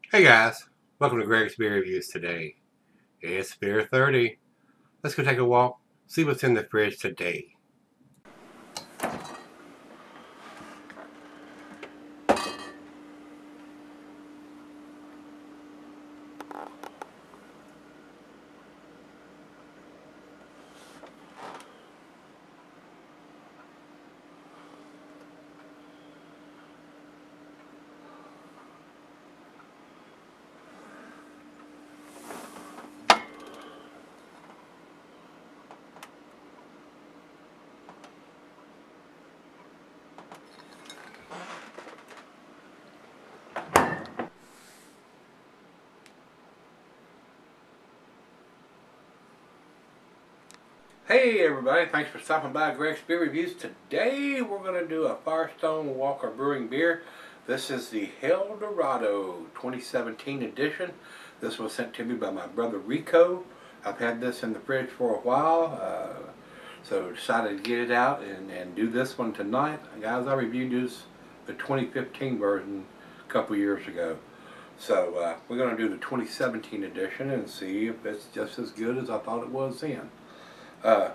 Hey guys, welcome to Gregsbeerreviews today. It's Beer 30. Let's go take a walk, see what's in the fridge today. Hey everybody, thanks for stopping by Greg's Beer Reviews. Today we're going to do a Firestone Walker Brewing beer. This is the Helldorado 2017 edition. This was sent to me by my brother Rico. I've had this in the fridge for a while, so decided to get it out and do this one tonight. Guys, I reviewed the 2015 version a couple years ago. So we're going to do the 2017 edition and see if it's just as good as I thought it was then. And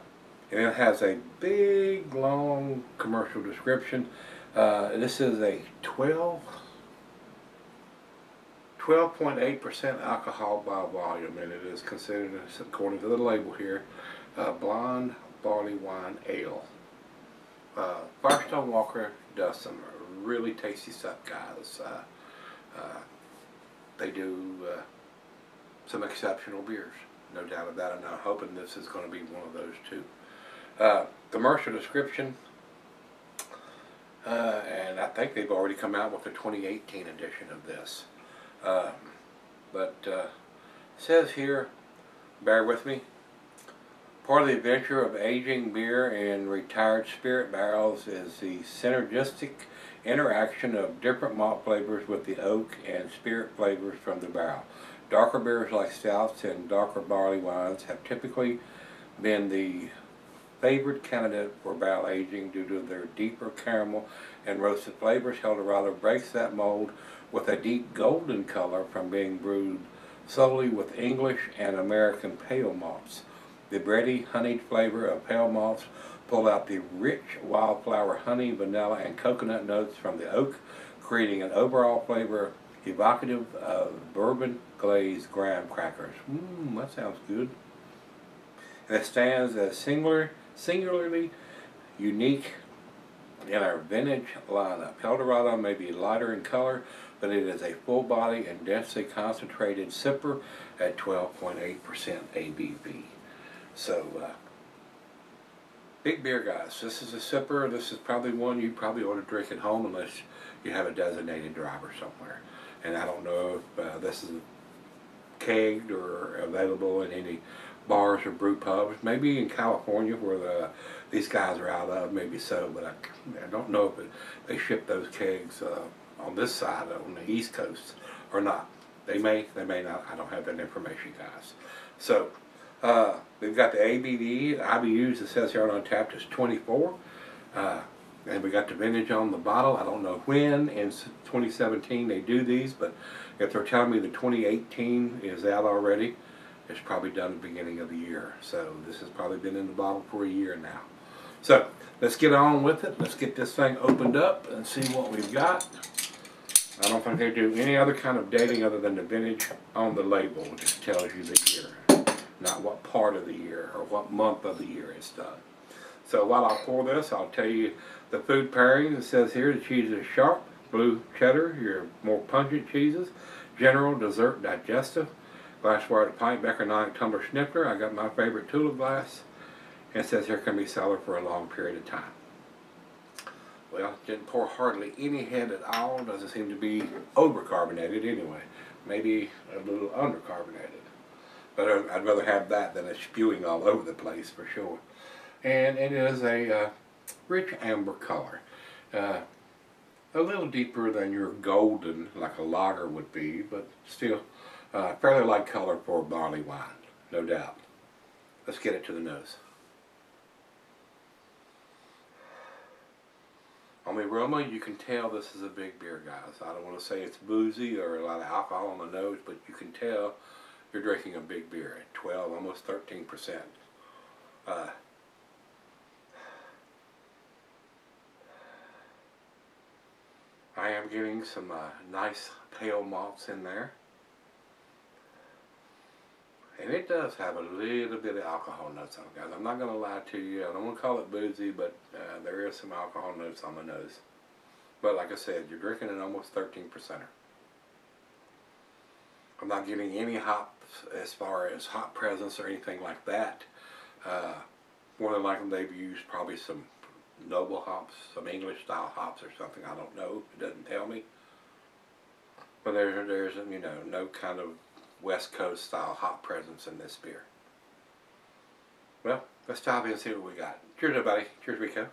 it has a big, long commercial description. This is a 12.8% alcohol by volume, and it is considered, according to the label here, blonde barley wine ale. Firestone Walker does some really tasty stuff, guys. They do some exceptional beers. No doubt about it, and I'm hoping this is going to be one of those too. Commercial description, and I think they've already come out with the 2018 edition of this. But it says here, bear with me, part of the adventure of aging beer in retired spirit barrels is the synergistic interaction of different malt flavors with the oak and spirit flavors from the barrel. Darker beers like stouts and darker barley wines have typically been the favored candidate for barrel aging due to their deeper caramel and roasted flavors. Helldorado breaks that mold with a deep golden color from being brewed solely with English and American pale malts. The bready, honeyed flavor of pale malts pull out the rich wildflower honey, vanilla, and coconut notes from the oak, creating an overall flavor evocative of bourbon glazed graham crackers. That sounds good. And it stands as singularly unique in our vintage lineup. Helldorado may be lighter in color, but it is a full body and densely concentrated sipper at 12.8% ABV. So, big beer, guys. This is a sipper. This is probably one you probably ought to drink at home unless you have a designated driver somewhere. And I don't know if this is kegged or available in any bars or brew pubs. Maybe in California where these guys are out of, maybe so, but I don't know if they ship those kegs on this side, on the East Coast, or not. They may not. I don't have that information, guys. So, we've got the ABV, IBUs, it says here on Untappd is 24. And we got the vintage on the bottle. I don't know when in 2017 they do these, but if they're telling me the 2018 is out already, it's probably done at the beginning of the year. So this has probably been in the bottle for a year now. So let's get on with it. Let's get this thing opened up and see what we've got. I don't think they do any other kind of dating other than the vintage on the label, which tells you the year, not what part of the year or what month of the year it's done. So while I pour this, I'll tell you the food pairings. It says here the cheese is sharp, blue cheddar, your more pungent cheeses, general dessert digestive, glassware to pint, Becker 9 tumbler snifter. I got my favorite tulip glass. And it says here can be cellar for a long period of time. Well, didn't pour hardly any head at all. Doesn't seem to be overcarbonated anyway. Maybe a little undercarbonated. But I'd rather have that than it spewing all over the place for sure. And it is a rich amber color. A little deeper than your golden, like a lager would be, but still fairly light color for barley wine, no doubt. Let's get it to the nose. On the aroma, you can tell this is a big beer, guys. I don't want to say it's boozy or a lot of alcohol on the nose, but you can tell you're drinking a big beer at 12, almost 13%. I am getting some nice pale malts in there. And it does have a little bit of alcohol notes on it, guys. I'm not going to lie to you. I don't want to call it boozy, but there is some alcohol notes on the nose. But like I said, you're drinking an almost 13%er. I'm not getting any hops as far as hop presence or anything like that. More than likely they've used probably some noble hops, some English style hops or something. I don't know. It doesn't tell me. But there's you know, no kind of West Coast style hop presence in this beer. Well, let's dive in and see what we got. Cheers, everybody. Cheers, Rico.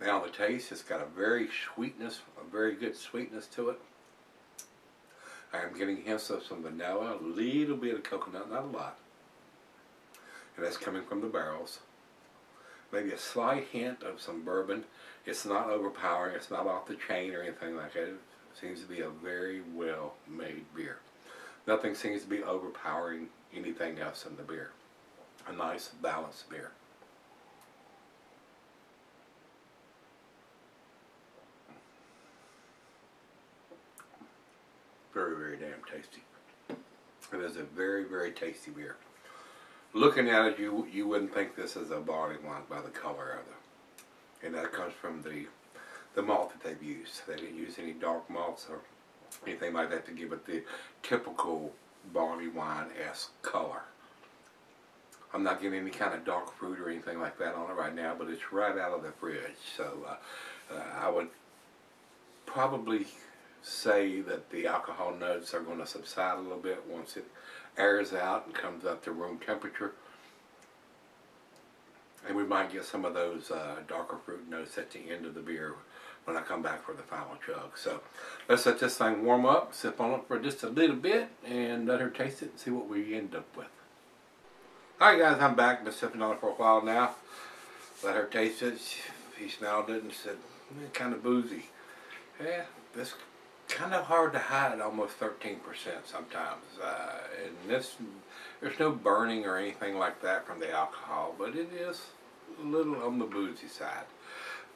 Now the taste, it's got a very very good sweetness to it. I am getting hints of some vanilla, a little bit of coconut, not a lot. And that's coming from the barrels. Maybe a slight hint of some bourbon. It's not overpowering, it's not off the chain or anything like that. It seems to be a very well made beer. Nothing seems to be overpowering anything else in the beer. A nice balanced beer. Very, very damn tasty. It is a very, very tasty beer. Looking at it, you wouldn't think this is a Barleywine by the color of it. And that comes from the malt that they've used. They didn't use any dark malts or anything like that to give it the typical Barleywine-esque color. I'm not getting any kind of dark fruit or anything like that on it right now, but it's right out of the fridge. So I would probably say that the alcohol notes are going to subside a little bit once it airs out and comes up to room temperature. And we might get some of those darker fruit notes at the end of the beer when I come back for the final chug. So let's let this thing warm up, sip on it for just a little bit, and let her taste it and see what we end up with. Alright guys, I'm back. Been sipping on it for a while now. Let her taste it. She smelled it and said, kind of boozy. Yeah, this kind of hard to hide, almost 13% sometimes. And there's no burning or anything like that from the alcohol, but it is a little on the boozy side.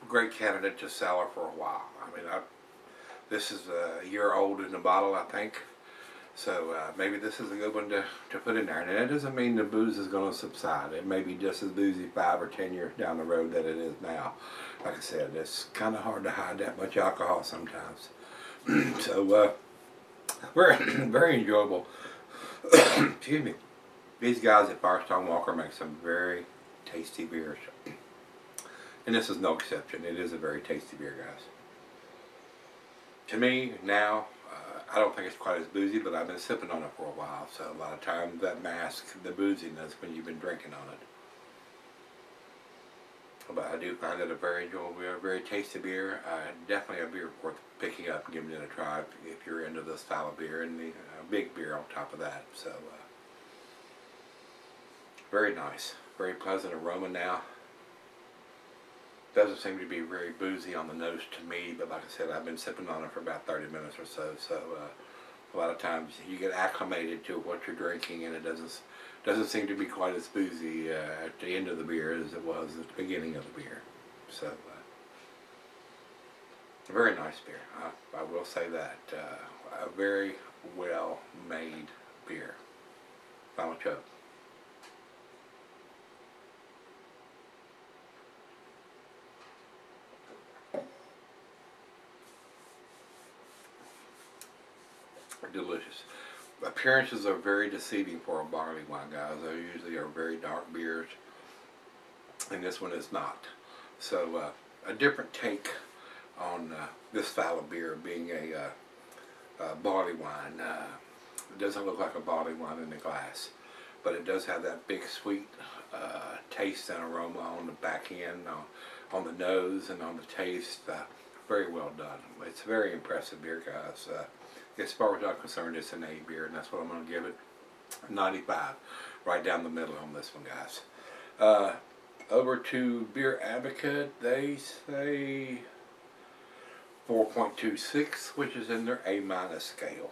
Great candidate to cellar for a while. I mean, this is a year old in the bottle, I think. So maybe this is a good one to put in there. And that doesn't mean the booze is going to subside. It may be just as boozy 5 or 10 years down the road that it is now. Like I said, it's kind of hard to hide that much alcohol sometimes. So, very enjoyable. Excuse me. These guys at Firestone Walker make some very tasty beers. And this is no exception. It is a very tasty beer, guys. To me, now, I don't think it's quite as boozy, but I've been sipping on it for a while. So a lot of times that masks the booziness when you've been drinking on it. But I do find it a very enjoyable beer, very tasty beer. Definitely a beer worth picking up and giving it a try if you're into this style of beer, and the big beer on top of that. So very nice, very pleasant aroma now. Doesn't seem to be very boozy on the nose to me, but like I said, I've been sipping on it for about 30 minutes or so. So a lot of times you get acclimated to what you're drinking, and it doesn't seem to be quite as boozy at the end of the beer as it was at the beginning of the beer. So, a very nice beer. I will say that. A very well made beer. Final chug. Delicious. Appearances are very deceiving for a Barleywine, guys. They usually are very dark beers, and this one is not. So a different take on this style of beer, being a Barleywine. It doesn't look like a Barleywine in the glass, but it does have that big sweet taste and aroma on the back end, on the nose and on the taste. Very well done. It's a very impressive beer, guys. as far as I'm concerned, it's an A beer, and that's what I'm going to give it. 95, right down the middle on this one, guys. Over to Beer Advocate, they say 4.26, which is in their A- scale.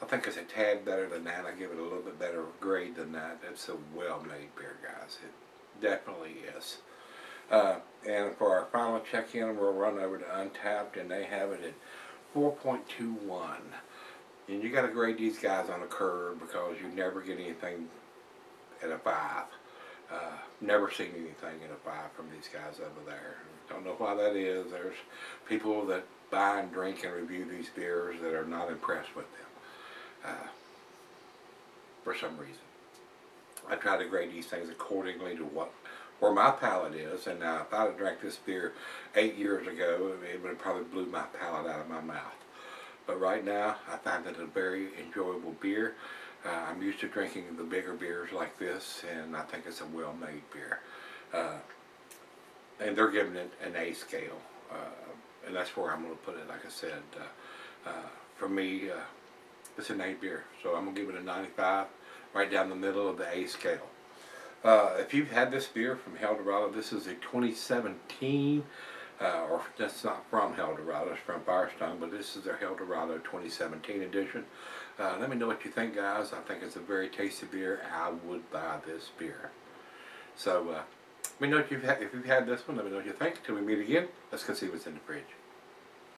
I think it's a tad better than that. I give it a little bit better grade than that. It's a well-made beer, guys. It definitely is. And for our final check-in, we'll run over to Untapped, and they have it at 4.21. And you got to grade these guys on a curve because you never get anything at a 5. Never seen anything at a 5 from these guys over there. Don't know why that is. There's people that buy and drink and review these beers that are not impressed with them for some reason. I try to grade these things accordingly to where my palate is, and now if I'd have drank this beer 8 years ago, it would have probably blew my palate out of my mouth. But right now, I find it a very enjoyable beer. I'm used to drinking the bigger beers like this, and I think it's a well-made beer. And they're giving it an A scale, and that's where I'm going to put it. Like I said, for me, it's an A beer, so I'm going to give it a 95, right down the middle of the A scale. If you've had this beer from Helldorado, this is a 2017, or that's not from Helldorado, it's from Firestone, but this is their Helldorado 2017 edition. Let me know what you think, guys. I think it's a very tasty beer. I would buy this beer. So, let me know if you've had this one. Let me know what you think. Till we meet again, let's go see what's in the fridge.